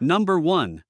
Number 1.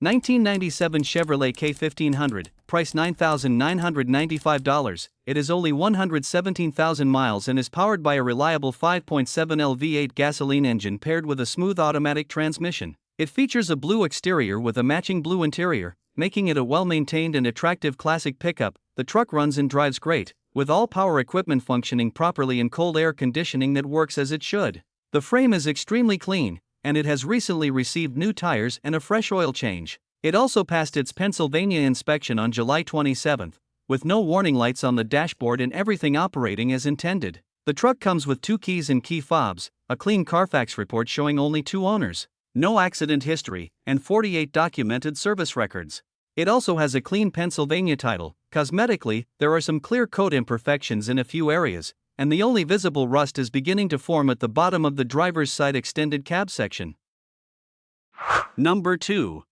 1997 Chevrolet K1500, price $9,995. It has only 117,000 miles and is powered by a reliable 5.7L V8 gasoline engine paired with a smooth automatic transmission. It features a blue exterior with a matching blue interior, making it a well-maintained and attractive classic pickup. The truck runs and drives great, with all power equipment functioning properly and cold air conditioning that works as it should. The frame is extremely clean, and it has recently received new tires and a fresh oil change. It also passed its Pennsylvania inspection on July 27, with no warning lights on the dashboard and everything operating as intended. The truck comes with 2 keys and key fobs, a clean Carfax report showing only 2 owners, no accident history, and 48 documented service records. It also has a clean Pennsylvania title. Cosmetically, there are some clear coat imperfections in a few areas, and the only visible rust is beginning to form at the bottom of the driver's side extended cab section. Number 2.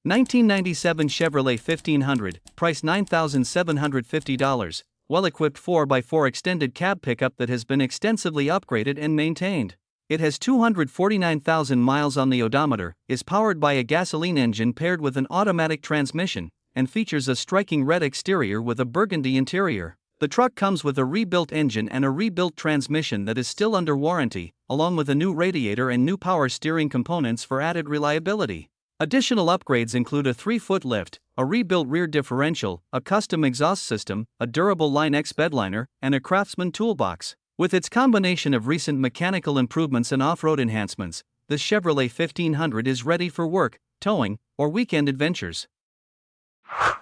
1997 Chevrolet 1500, price $9,750, well-equipped 4x4 extended cab pickup that has been extensively upgraded and maintained. It has 249,000 miles on the odometer, is powered by a gasoline engine paired with an automatic transmission, and features a striking red exterior with a burgundy interior. The truck comes with a rebuilt engine and a rebuilt transmission that is still under warranty, along with a new radiator and new power steering components for added reliability. Additional upgrades include a 3-foot lift, a rebuilt rear differential, a custom exhaust system, a durable Line X bedliner, and a Craftsman toolbox. With its combination of recent mechanical improvements and off-road enhancements, the Chevrolet 1500 is ready for work, towing, or weekend adventures.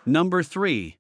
Number 3.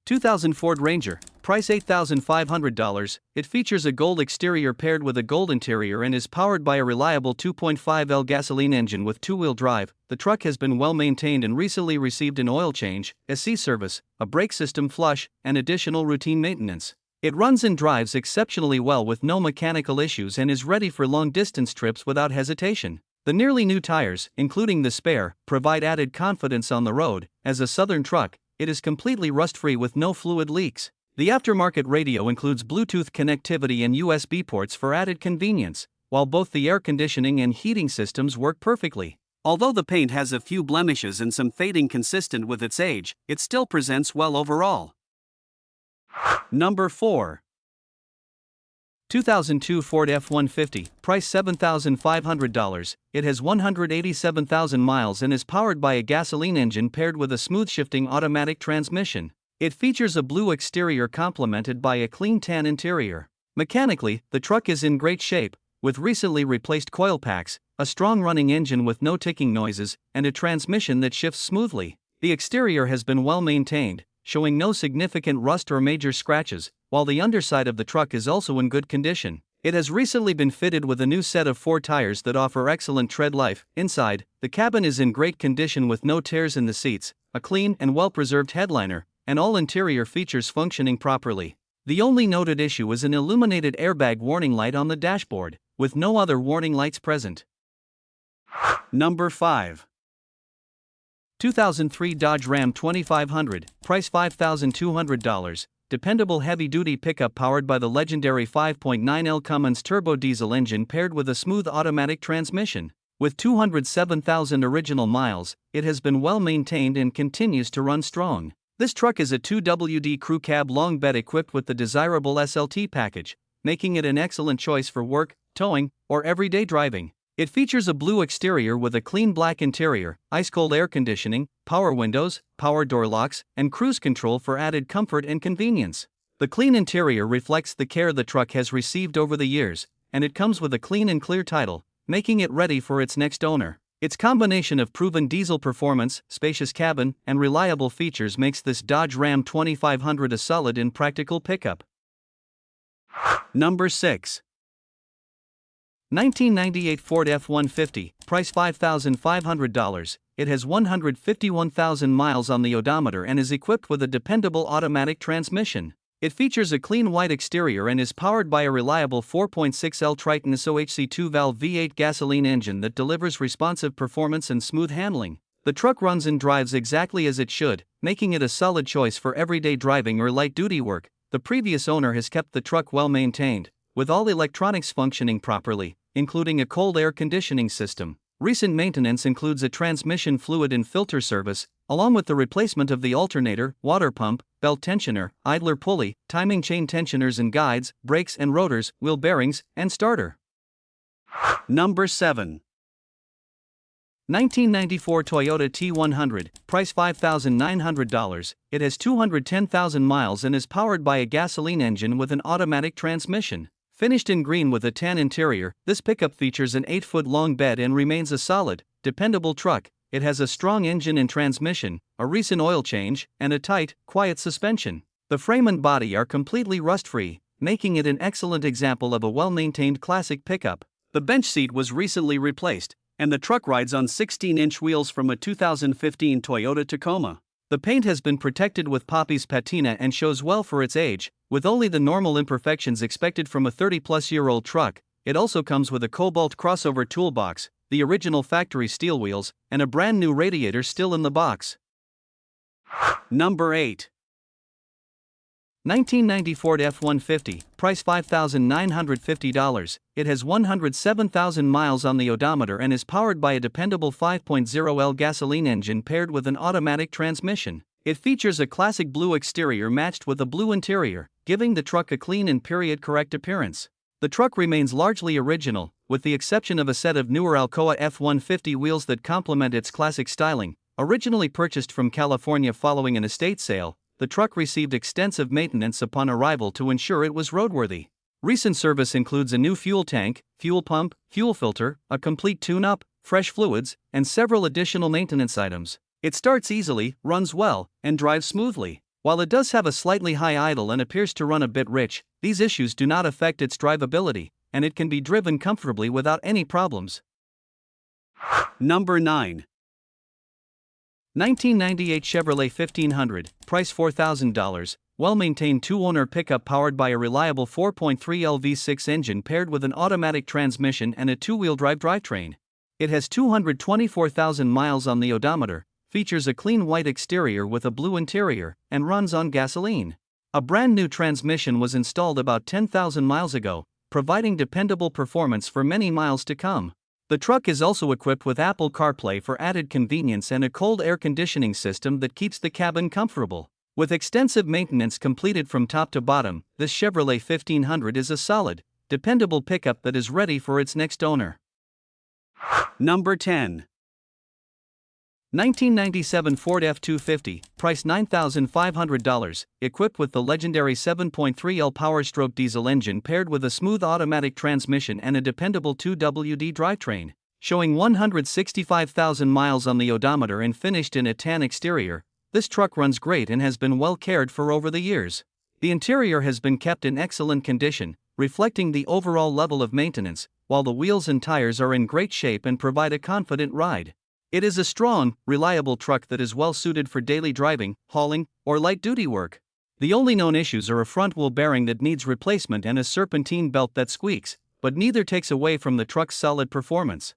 2000 Ford Ranger, price $8,500. It features a gold exterior paired with a gold interior and is powered by a reliable 2.5L gasoline engine with 2-wheel drive. The truck has been well maintained and recently received an oil change, a C-service, a brake system flush, and additional routine maintenance. It runs and drives exceptionally well with no mechanical issues and is ready for long-distance trips without hesitation. The nearly new tires, including the spare, provide added confidence on the road. As a southern truck, it is completely rust-free with no fluid leaks. The aftermarket radio includes Bluetooth connectivity and USB ports for added convenience, while both the air conditioning and heating systems work perfectly. Although the paint has a few blemishes and some fading consistent with its age, it still presents well overall. Number 4. 2002 Ford F-150, price $7,500. It has 187,000 miles and is powered by a gasoline engine paired with a smooth-shifting automatic transmission. It features a blue exterior complemented by a clean tan interior. Mechanically, the truck is in great shape, with recently replaced coil packs, a strong running engine with no ticking noises, and a transmission that shifts smoothly. The exterior has been well maintained, showing no significant rust or major scratches, while the underside of the truck is also in good condition. It has recently been fitted with a new set of 4 tires that offer excellent tread life. Inside, the cabin is in great condition with no tears in the seats, a clean and well-preserved headliner, and all interior features functioning properly. The only noted issue is an illuminated airbag warning light on the dashboard, with no other warning lights present. Number 5. 2003 Dodge Ram 2500, price $5,200. Dependable heavy-duty pickup powered by the legendary 5.9L Cummins turbo diesel engine paired with a smooth automatic transmission. With 207,000 original miles, it has been well maintained and continues to run strong. This truck is a 2WD crew cab long bed equipped with the desirable SLT package, making it an excellent choice for work, towing, or everyday driving. It features a blue exterior with a clean black interior, ice-cold air conditioning, power windows, power door locks, and cruise control for added comfort and convenience. The clean interior reflects the care the truck has received over the years, and it comes with a clean and clear title, making it ready for its next owner. Its combination of proven diesel performance, spacious cabin, and reliable features makes this Dodge Ram 2500 a solid and practical pickup. Number 6. 1998 Ford F-150, price $5,500. It has 151,000 miles on the odometer and is equipped with a dependable automatic transmission. It features a clean white exterior and is powered by a reliable 4.6L Triton SOHC 2-valve V8 gasoline engine that delivers responsive performance and smooth handling. The truck runs and drives exactly as it should, making it a solid choice for everyday driving or light-duty work. The previous owner has kept the truck well maintained, with all electronics functioning properly, including a cold air conditioning system. Recent maintenance includes a transmission fluid and filter service, along with the replacement of the alternator, water pump, belt tensioner, idler pulley, timing chain tensioners and guides, brakes and rotors, wheel bearings, and starter. Number 7. 1994 Toyota T100, price $5,900. It has 210,000 miles and is powered by a gasoline engine with an automatic transmission. Finished in green with a tan interior, this pickup features an 8-foot-long bed and remains a solid, dependable truck. It has a strong engine and transmission, a recent oil change, and a tight, quiet suspension. The frame and body are completely rust-free, making it an excellent example of a well-maintained classic pickup. The bench seat was recently replaced, and the truck rides on 16-inch wheels from a 2015 Toyota Tacoma. The paint has been protected with Poppy's patina and shows well for its age, with only the normal imperfections expected from a 30-plus-year-old truck. It also comes with a Cobalt crossover toolbox, the original factory steel wheels, and a brand new radiator still in the box. Number 8. 1990 Ford F-150, price $5,950. It has 107,000 miles on the odometer and is powered by a dependable 5.0L gasoline engine paired with an automatic transmission. It features a classic blue exterior matched with a blue interior, giving the truck a clean and period-correct appearance. The truck remains largely original, with the exception of a set of newer Alcoa F-150 wheels that complement its classic styling. Originally purchased from California following an estate sale, the truck received extensive maintenance upon arrival to ensure it was roadworthy. Recent service includes a new fuel tank, fuel pump, fuel filter, a complete tune-up, fresh fluids, and several additional maintenance items. It starts easily, runs well, and drives smoothly. While it does have a slightly high idle and appears to run a bit rich, these issues do not affect its drivability, and it can be driven comfortably without any problems. Number 9. 1998 Chevrolet 1500, price $4,000, well-maintained two-owner pickup powered by a reliable 4.3L V6 engine paired with an automatic transmission and a two-wheel drive drivetrain. It has 224,000 miles on the odometer, features a clean white exterior with a blue interior, and runs on gasoline. A brand new transmission was installed about 10,000 miles ago, providing dependable performance for many miles to come. The truck is also equipped with Apple CarPlay for added convenience and a cold air conditioning system that keeps the cabin comfortable. With extensive maintenance completed from top to bottom, this Chevrolet 1500 is a solid, dependable pickup that is ready for its next owner. Number 10. 1997 Ford F-250, price $9,500, equipped with the legendary 7.3L Powerstroke diesel engine paired with a smooth automatic transmission and a dependable 2WD drivetrain. Showing 165,000 miles on the odometer and finished in a tan exterior, this truck runs great and has been well cared for over the years. The interior has been kept in excellent condition, reflecting the overall level of maintenance, while the wheels and tires are in great shape and provide a confident ride. It is a strong, reliable truck that is well suited for daily driving, hauling, or light-duty work. The only known issues are a front wheel bearing that needs replacement and a serpentine belt that squeaks, but neither takes away from the truck's solid performance.